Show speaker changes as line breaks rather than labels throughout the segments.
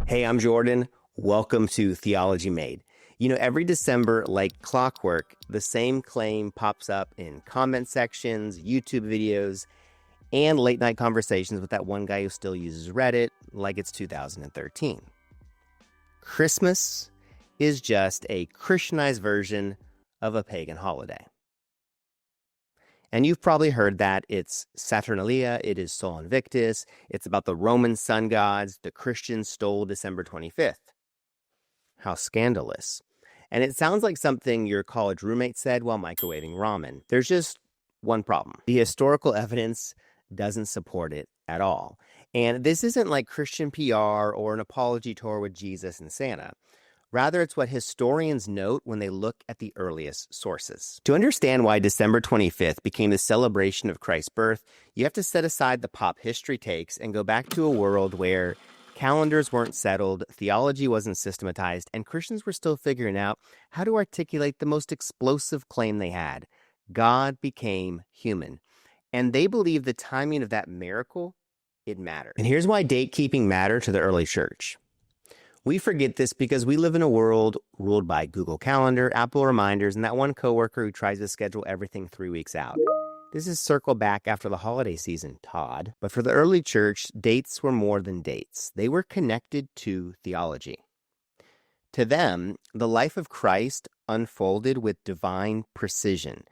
Hey, I'm Jordan. Welcome to Theology Made. You know, every December, like clockwork, the same claim pops up in comment sections, YouTube videos, and late night conversations with that one guy who still uses Reddit like it's 2013. Christmas is just a Christianized version of a pagan holiday. And you've probably heard that it's Saturnalia, it is Sol Invictus, it's about the Roman sun gods, the Christians stole December 25th. How scandalous. And it sounds like something your college roommate said while microwaving ramen. There's just one problem. The historical evidence doesn't support it at all. And this isn't like Christian PR or an apology tour with Jesus and Santa. Rather, it's what historians note when they look at the earliest sources. To understand why December 25th became the celebration of Christ's birth, you have to set aside the pop history takes and go back to a world where calendars weren't settled, theology wasn't systematized, and Christians were still figuring out how to articulate the most explosive claim they had. God became human. And they believed the timing of that miracle, it mattered. And here's why date keeping mattered to the early church. We forget this because we live in a world ruled by Google Calendar, Apple Reminders, and that one coworker who tries to schedule everything 3 weeks out. This is circle back after the holiday season, Todd. But for the early church, dates were more than dates. They were connected to theology. To them, the life of Christ unfolded with divine precision,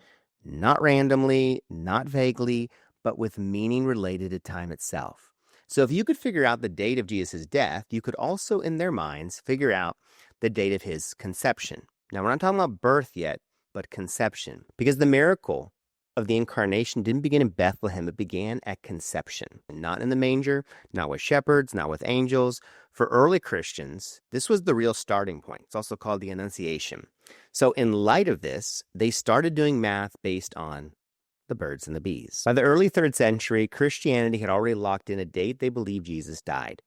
not randomly, not vaguely, but with meaning related to time itself. So if you could figure out the date of Jesus' death, you could also, in their minds, figure out the date of his conception. Now, we're not talking about birth yet, but conception. Because the miracle of the Incarnation didn't begin in Bethlehem. It began at conception. Not in the manger, not with shepherds, not with angels. For early Christians, this was the real starting point. It's also called the Annunciation. So in light of this, they started doing math based on the birds and the bees. By the early 3rd century, Christianity had already locked in a date they believed Jesus died.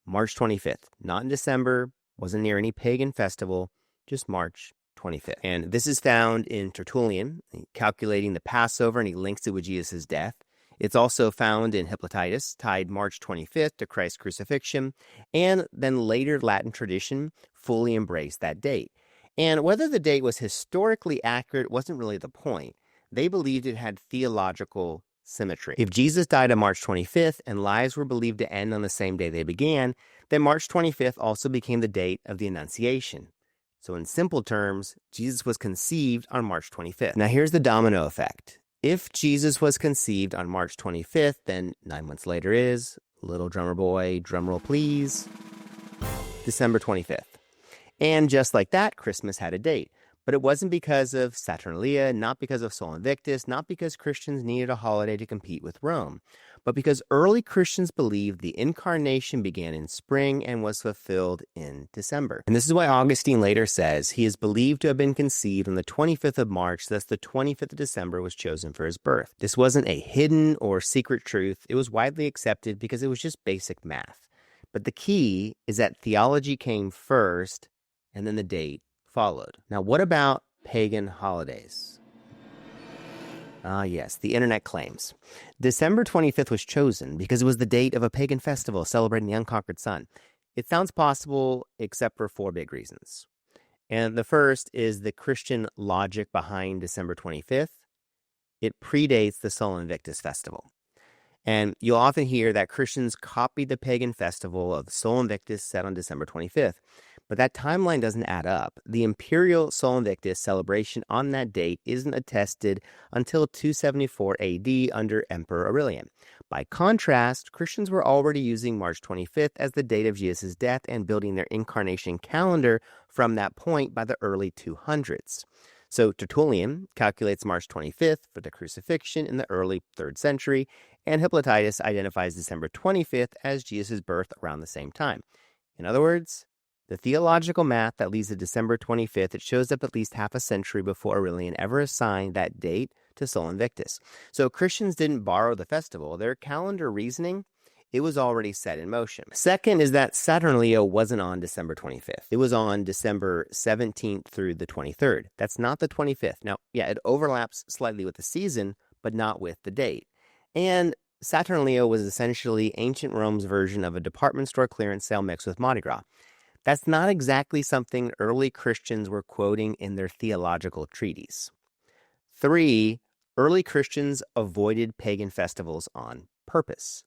March 25th. Not in December, wasn't near any pagan festival, just March 25th. And this is found in Tertullian, calculating the Passover, and he links it with Jesus' death. It's also found in Hippolytus, tied March 25th to Christ's crucifixion, and then later Latin tradition fully embraced that date. And whether the date was historically accurate wasn't really the point. They believed it had theological symmetry. If Jesus died on March 25th and lives were believed to end on the same day they began, then March 25th also became the date of the Annunciation. So in simple terms, Jesus was conceived on March 25th. Now here's the domino effect. If Jesus was conceived on March 25th, then 9 months later is, little drummer boy, drumroll please, December 25th. And just like that, Christmas had a date. But it wasn't because of Saturnalia, not because of Sol Invictus, not because Christians needed a holiday to compete with Rome, but because early Christians believed the Incarnation began in spring and was fulfilled in December. And this is why Augustine later says he is believed to have been conceived on the 25th of March, thus the 25th of December was chosen for his birth. This wasn't a hidden or secret truth. It was widely accepted because it was just basic math. But the key is that theology came first and then the date followed. Now, what about pagan holidays? Yes, the internet claims. December 25th was chosen because it was the date of a pagan festival celebrating the unconquered sun. It sounds possible except for 4 big reasons. And the first is the Christian logic behind December 25th. It predates the Sol Invictus festival. And you'll often hear that Christians copied the pagan festival of Sol Invictus set on December 25th. But that timeline doesn't add up. The imperial Sol Invictus celebration on that date isn't attested until 274 AD under Emperor Aurelian. By contrast, Christians were already using March 25th as the date of Jesus' death and building their Incarnation calendar from that point by the early 200s. So Tertullian calculates March 25th for the crucifixion in the early 3rd century, and Hippolytus identifies December 25th as Jesus' birth around the same time. In other words, the theological math that leads to December 25th, it shows up at least half a century before Aurelian ever assigned that date to Sol Invictus. So Christians didn't borrow the festival. Their calendar reasoning, it was already set in motion. Second is that Saturnalia wasn't on December 25th. It was on December 17th through the 23rd. That's not the 25th. Now, yeah, it overlaps slightly with the season, but not with the date. And Saturnalia was essentially ancient Rome's version of a department store clearance sale mixed with Mardi Gras. That's not exactly something early Christians were quoting in their theological treatise. 3, early Christians avoided pagan festivals on purpose.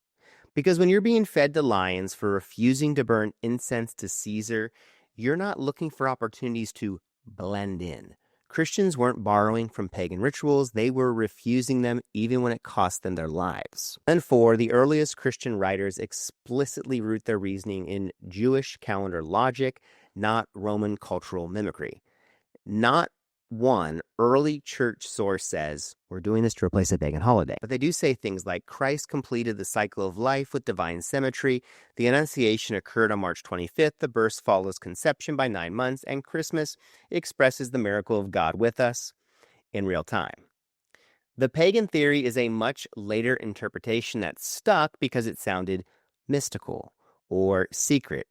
Because when you're being fed to lions for refusing to burn incense to Caesar, you're not looking for opportunities to blend in. Christians weren't borrowing from pagan rituals, they were refusing them even when it cost them their lives. And 4, the earliest Christian writers explicitly root their reasoning in Jewish calendar logic, not Roman cultural mimicry. Not one early church source says, we're doing this to replace a pagan holiday. But they do say things like, Christ completed the cycle of life with divine symmetry, the Annunciation occurred on March 25th, the birth follows conception by 9 months, and Christmas expresses the miracle of God with us in real time. The pagan theory is a much later interpretation that stuck because it sounded mystical or secret.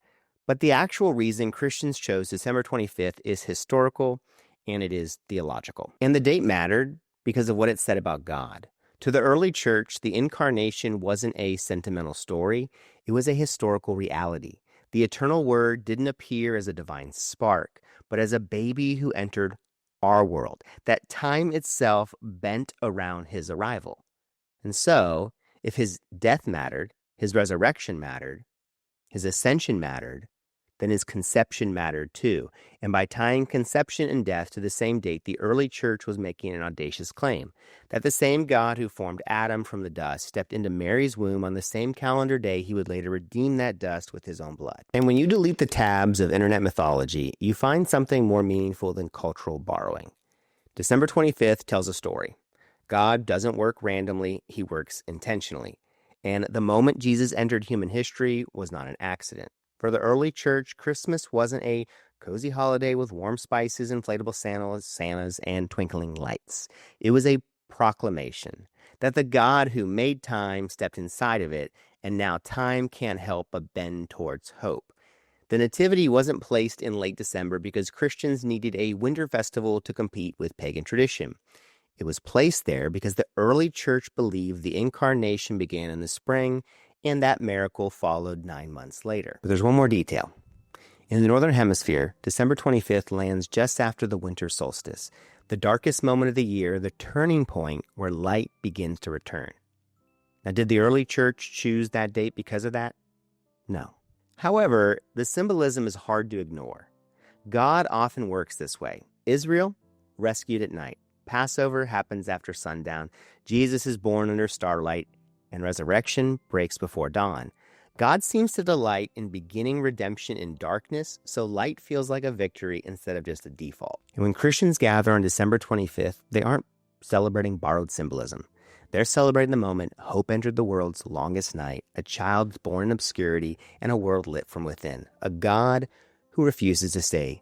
But the actual reason Christians chose December 25th is historical, and it is theological. And the date mattered because of what it said about God. To the early church, the Incarnation wasn't a sentimental story. It was a historical reality. The eternal Word didn't appear as a divine spark, but as a baby who entered our world. That time itself bent around his arrival. And so, if his death mattered, his resurrection mattered, his ascension mattered, then his conception mattered too. And by tying conception and death to the same date, the early church was making an audacious claim that the same God who formed Adam from the dust stepped into Mary's womb on the same calendar day he would later redeem that dust with his own blood. And when you delete the tabs of internet mythology, you find something more meaningful than cultural borrowing. December 25th tells a story. God doesn't work randomly, he works intentionally. And the moment Jesus entered human history was not an accident. For the early church, Christmas wasn't a cozy holiday with warm spices, inflatable Santas, and twinkling lights. It was a proclamation that the God who made time stepped inside of it, and now time can't help but bend towards hope. The Nativity wasn't placed in late December because Christians needed a winter festival to compete with pagan tradition. It was placed there because the early church believed the Incarnation began in the spring, and that miracle followed 9 months later. But there's one more detail. In the Northern Hemisphere, December 25th lands just after the winter solstice, the darkest moment of the year, the turning point where light begins to return. Now, did the early church choose that date because of that? No. However, the symbolism is hard to ignore. God often works this way. Israel, rescued at night. Passover happens after sundown. Jesus is born under starlight, and resurrection breaks before dawn. God seems to delight in beginning redemption in darkness, so light feels like a victory instead of just a default. And when Christians gather on December 25th, they aren't celebrating borrowed symbolism. They're celebrating the moment hope entered the world's longest night, a child born in obscurity, and a world lit from within. A God who refuses to stay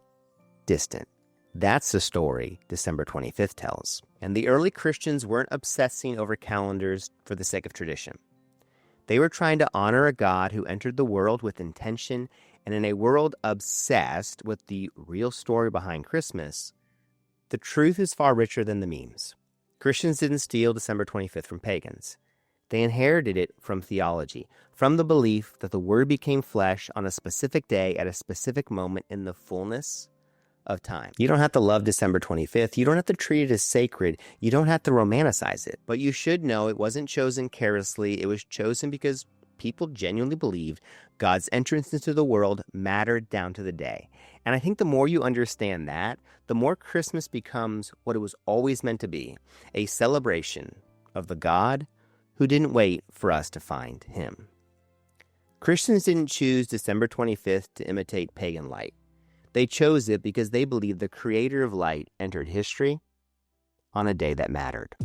distant. That's the story December 25th tells. And the early Christians weren't obsessing over calendars for the sake of tradition. They were trying to honor a God who entered the world with intention, and in a world obsessed with the real story behind Christmas, the truth is far richer than the memes. Christians didn't steal December 25th from pagans. They inherited it from theology, from the belief that the Word became flesh on a specific day at a specific moment in the fullness of time. You don't have to love December 25th. You don't have to treat it as sacred. You don't have to romanticize it. But you should know it wasn't chosen carelessly. It was chosen because people genuinely believed God's entrance into the world mattered down to the day. And I think the more you understand that, the more Christmas becomes what it was always meant to be, a celebration of the God who didn't wait for us to find him. Christians didn't choose December 25th to imitate pagan light. They chose it because they believed the creator of light entered history on a day that mattered.